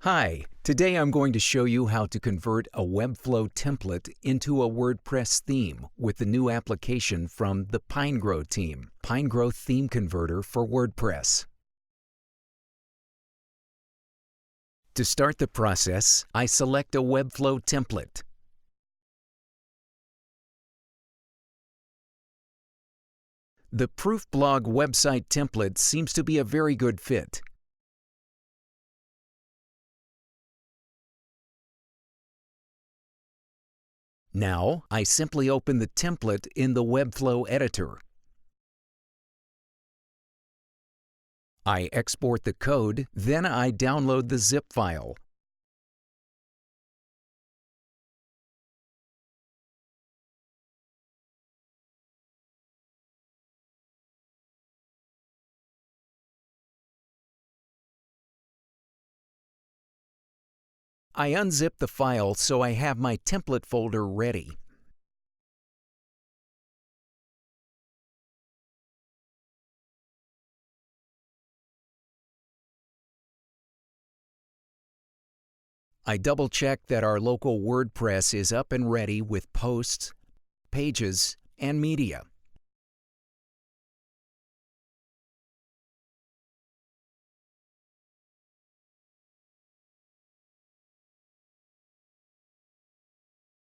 Hi, today I'm going to show you how to convert a Webflow template into a WordPress theme with the new application from the Pinegrow team, Pinegrow Theme Converter for WordPress. To start the process, I select a Webflow template. The Proof Blog website template seems to be a very good fit. Now, I simply open the template in the Webflow editor. I export the code, then I download the zip file. I unzip the file so I have my template folder ready. I double-check that our local WordPress is up and ready with posts, pages, and media.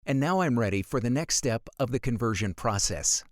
And now I'm ready for the next step of the conversion process.